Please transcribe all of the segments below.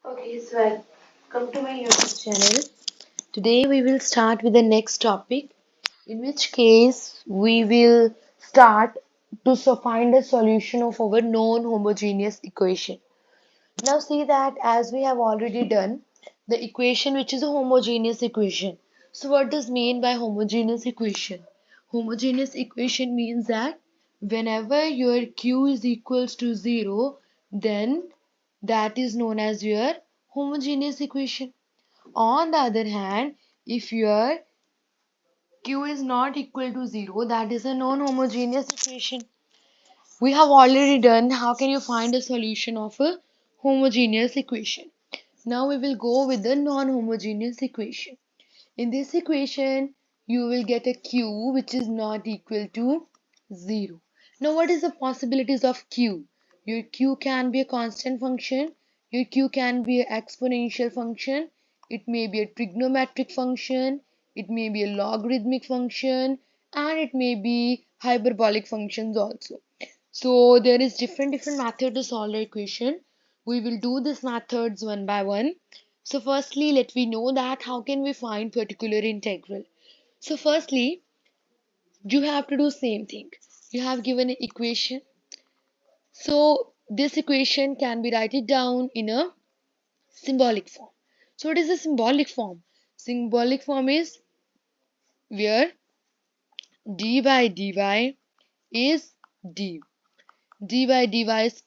Okay, so welcome to my YouTube channel. Today we will start with the next topic, in which case we will start to find a solution of our non-homogeneous equation. Now see that as we have already done the equation which is a homogeneous equation. So what does mean by homogeneous equation? Homogeneous equation means that whenever your q is equals to 0, then that is known as your homogeneous equation. On the other hand, if your q is not equal to 0, that is a non-homogeneous equation. We have already done how can you find a solution of a homogeneous equation. Now we will go with the non-homogeneous equation. In this equation, you will get a q which is not equal to 0. Now what is the possibilities of q? Your q can be a constant function, your q can be an exponential function, it may be a trigonometric function, it may be a logarithmic function, and it may be hyperbolic functions also. So there is different method to solve the equation. We will do these methods one by one. So firstly, let we know that how can we find particular integral. So firstly, you have to do same thing. You have given an equation. So this equation can be written down in a symbolic form. So what is the symbolic form? Symbolic form is where d by dy is d. D by dx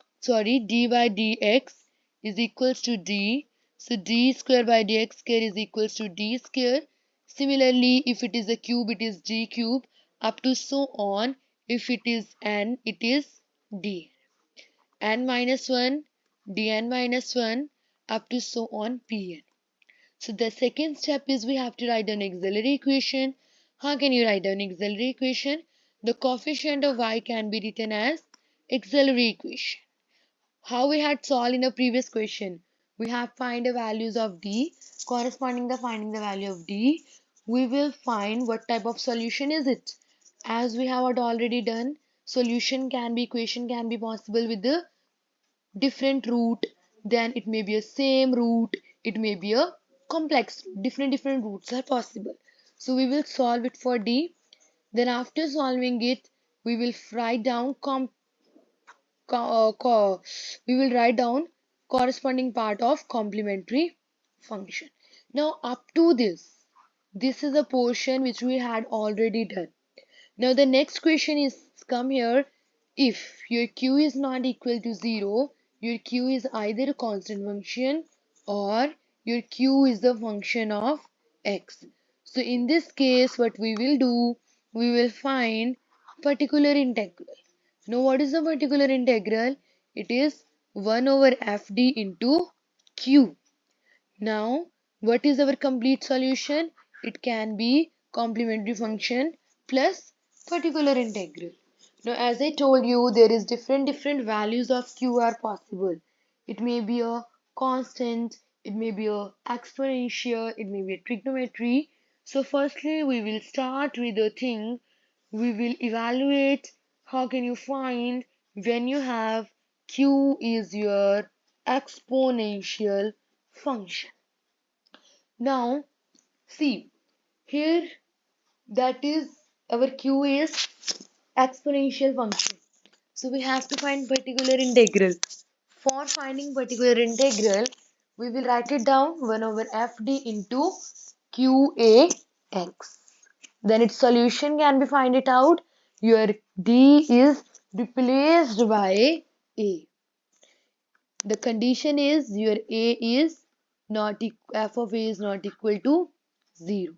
is equals to d. So d square by dx square is equals to d square. Similarly, if it is a cube, it is d cube, up to so on. If it is n, it is d. N minus 1, dn minus 1, up to so on pn. So the second step is we have to write down auxiliary equation. How can you write down auxiliary equation? The coefficient of y can be written as auxiliary equation. How we had solved in a previous question, we have find the values of d, corresponding the finding the value of d, we will find what type of solution is it. As we have already done, solution can be, equation can be possible with the different root, then it may be a same root, it may be a complex root. Different roots are possible. So we will solve it for d, then after solving it we will write down we will write down corresponding part of complementary function. Now up to this is a portion which we had already done. Now the next question is come here. If your q is not equal to 0, your q is either a constant function or your q is the function of x. So in this case what we will do, we will find particular integral. Now what is the particular integral? It is 1 over fd into q. Now what is our complete solution? It can be complementary function plus particular integral. Now as I told you, there is different values of q are possible. It may be a constant, it may be a exponential, it may be a trigonometry. So firstly we will start with the thing, we will evaluate how can you find when you have q is your exponential function. Now see here, that is our q is exponential function. So we have to find particular integral. For finding particular integral, we will write it down 1 over fd into qax. Then its solution can be find it out. Your d is replaced by a. The condition is your a is not f of a is not equal to 0.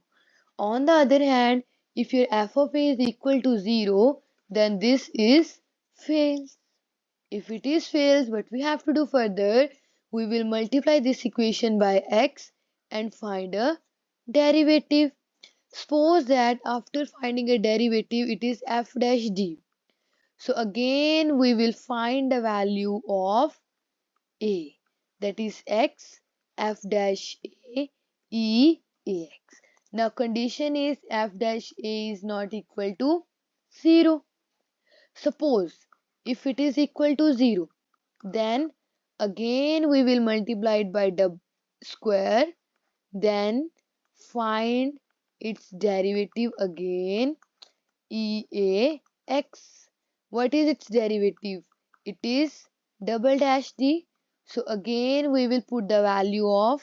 On the other hand, if your f of a is equal to 0, then this is fails. If it is fails, what we have to do further, we will multiply this equation by x and find a derivative. Suppose that after finding a derivative, it is f dash d. So again, we will find the value of a, that is x f dash a e ax. Now condition is f dash a is not equal to 0. Suppose if it is equal to 0, then Again we will multiply it by the square, then find its derivative again, EAX. What is its derivative? It is double dash D. So again we will put the value of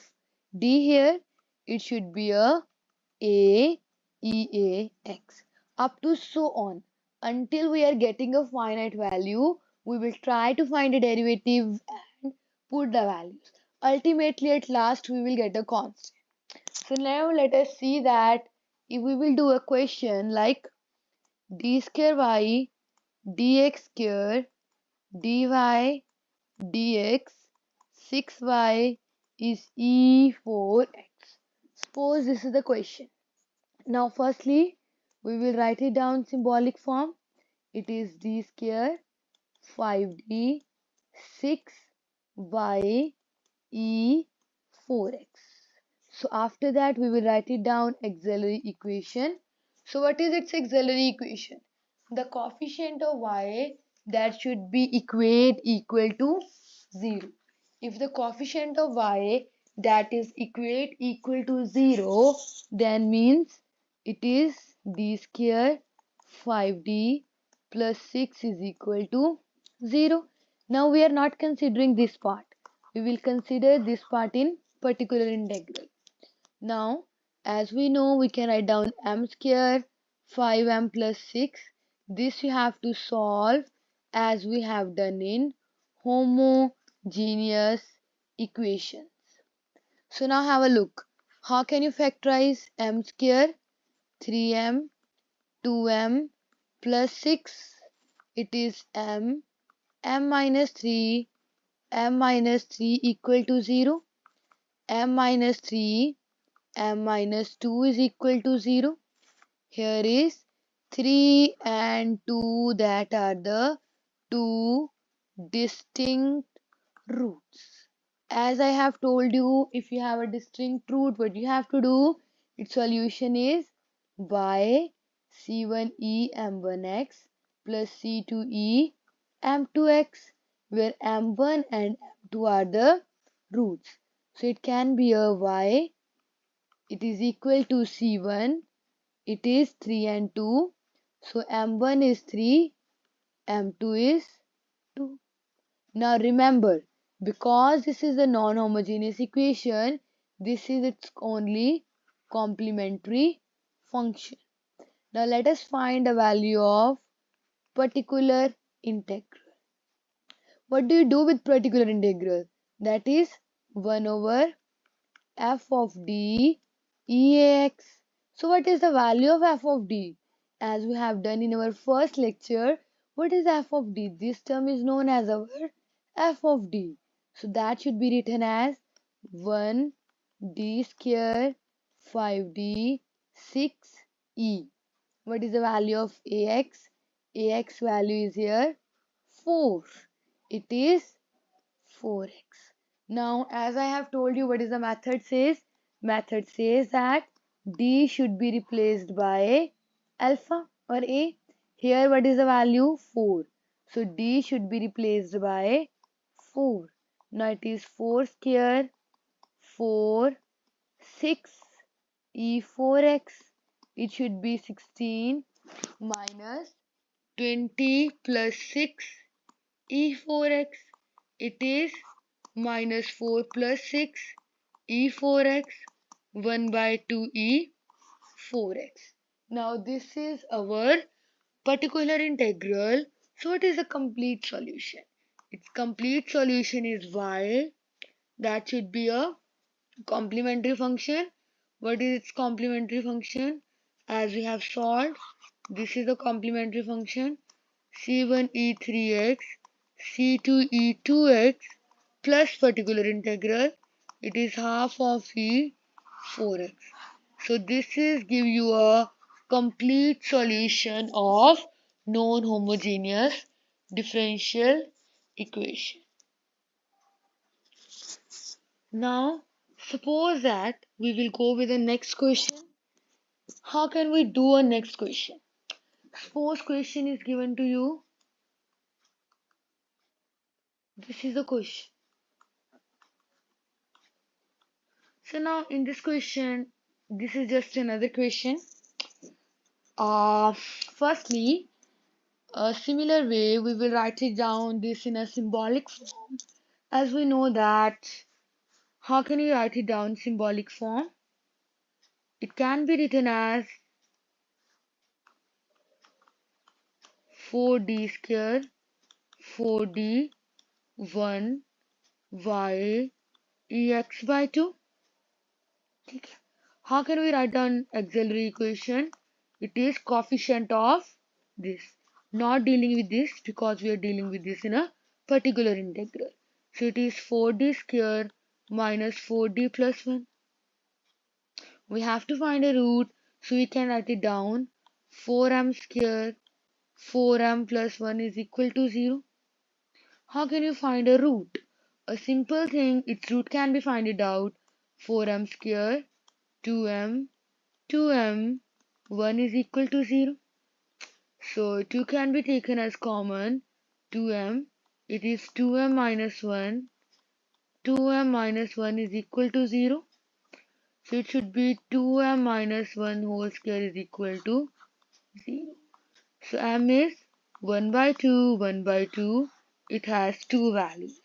D here. It should be a EAX. Up to so on. Until we are getting a finite value, we will try to find a derivative and put the values. Ultimately at last we will get a constant. So now let us see that if we will do a question like d square y dx square dy dx 6y is e4x. Suppose this is the question. Now firstly we will write it down symbolic form. It is d square 5d 6y e4x. So after that we will write it down auxiliary equation. So what is its auxiliary equation? The coefficient of y that should be equal to 0. If the coefficient of y that is equal to 0, then means it is d square 5d plus 6 is equal to 0. Now we are not considering this part. We will consider this part in particular integral. Now, as we know, we can write down m square 5m plus 6. This you have to solve as we have done in homogeneous equations. So now have a look. How can you factorize m square? 3m, 2m plus 6. It is m minus 3, m minus 3 equal to 0. M minus 3, m minus 2 is equal to 0. Here is 3 and 2 that are the two distinct roots. As I have told you, if you have a distinct root, what you have to do, its solution is y c1e m1x plus c2e m2x, where m1 and m2 are the roots. So it can be a y, it is equal to c1, it is 3 and 2. So m1 is 3, m2 is 2. Now remember, because this is a non-homogeneous equation, this is its only complementary function. Now let us find the value of particular integral. What do you do with particular integral? That is 1 over f of d eax. So what is the value of f of d? As we have done in our first lecture, what is f of d? This term is known as our f of d. So that should be written as 1 d square 5d 6e. What is the value of ax? Ax value is here 4. It is 4x. Now, as I have told you, what is the method says? Method says that d should be replaced by alpha or a. Here, what is the value? 4. So, d should be replaced by 4. Now, it is 4 square 4 6 e4x. It should be 16 minus 20 plus 6 e4x. It is minus 4 plus 6 e4x 1 by 2 e4x. Now this is our particular integral. So it is a complete solution. Its complete solution is y. That should be a complementary function. What is its complementary function? As we have solved, this is the complementary function. c1e3x c2e2x plus particular integral, it is half of e4x. So this is give you a complete solution of non-homogeneous differential equation. Now suppose that we will go with the next question. How can we do a next question? Suppose question is given to you. This is the question. So now in this question, this is just another question. Firstly, a similar way we will write it down this in a symbolic form. As we know that, how can you write it down in symbolic form? It can be written as 4d square 4d 1 y ex by 2. ठीक है. How can we write down auxiliary equation? It is coefficient of this. Not dealing with this because we are dealing with this in a particular integral. So it is 4d square minus 4d plus 1. We have to find a root, so we can write it down. 4m square 4m plus 1 is equal to 0. How can you find a root? A simple thing, its root can be finded out. 4m square 2m 2m 1 is equal to 0. So 2 can be taken as common. 2m, it is 2m minus 1. 2m minus 1 is equal to 0. So it should be 2m minus 1 whole square is equal to 0. So m is 1 by 2, 1 by 2. It has two values.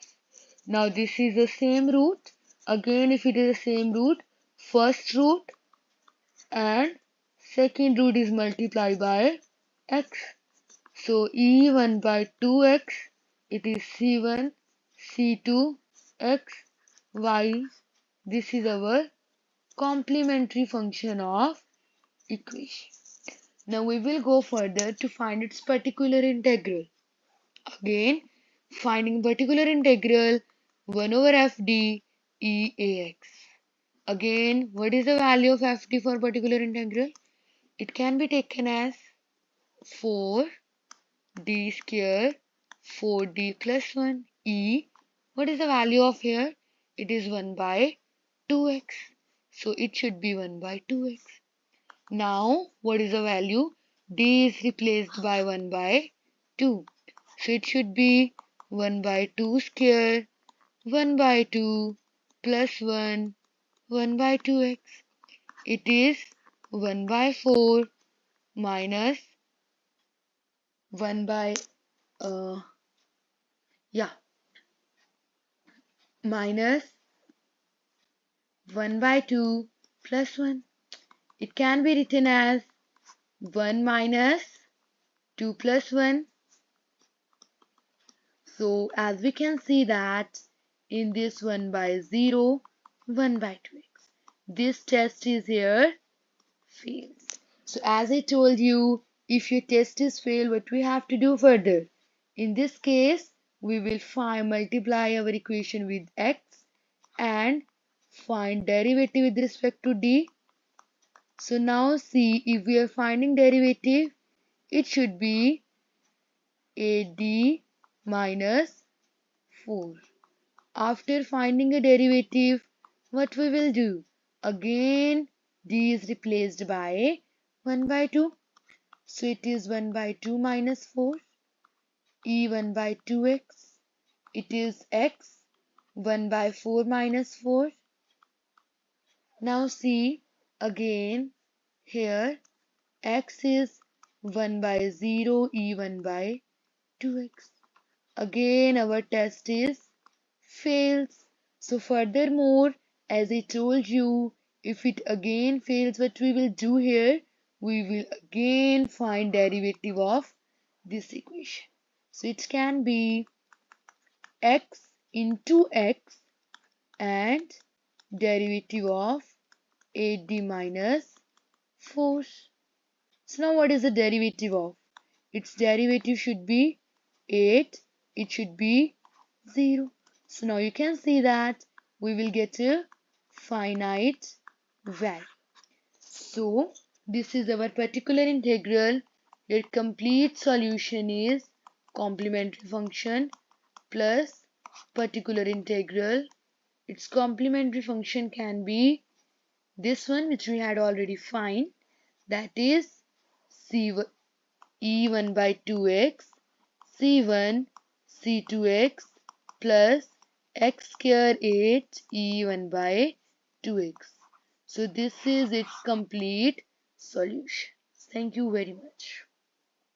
Now this is the same root. Again, if it is the same root, first root and second root is multiplied by x. So e1 by 2x, it is c1, c2, x, y. This is our complementary function of equation. Now we will go further to find its particular integral. Again, finding particular integral 1 over fd e ax. Again, what is the value of fd for particular integral? It can be taken as 4d square 4d plus 1 e. What is the value of here? It is 1 by 2x. So it should be 1 by 2x. Now, what is the value? D is replaced by 1 by 2. So it should be 1 by 2 square 1 by 2 plus 1 1 by 2x. It is 1 by 4 minus 1 by uh yeah minus 1 by 2 plus 1. It can be written as 1 minus 2 plus 1. So as we can see that in this 1 by 0, 1 by 2x. This test is here fails. So as I told you, if your test is failed, what we have to do further? In this case, we will multiply our equation with x and find derivative with respect to d. So now see, if we are finding derivative, it should be ad minus 4. After finding a derivative, what we will do? Again, d is replaced by 1 by 2. So it is 1 by 2 minus 4. E 1 by 2x. It is x 1 by 4 minus 4. Now see, again, here x is 1 by 0, E 1 by 2x. Again, our test is fails. So furthermore, as I told you, if it again fails, what we will do here? We will again find derivative of this equation. So it can be x into x and derivative of 8d minus 4. So now what is the derivative of? Its derivative should be 8. It should be 0. So now you can see that we will get a finite value. So this is our particular integral. Your complete solution is complementary function plus particular integral. Its complementary function can be this one which we had already find, that is C1, E1 by 2x C1 C2x plus x square 8 E1 by 2x. So this is its complete solution. Thank you very much.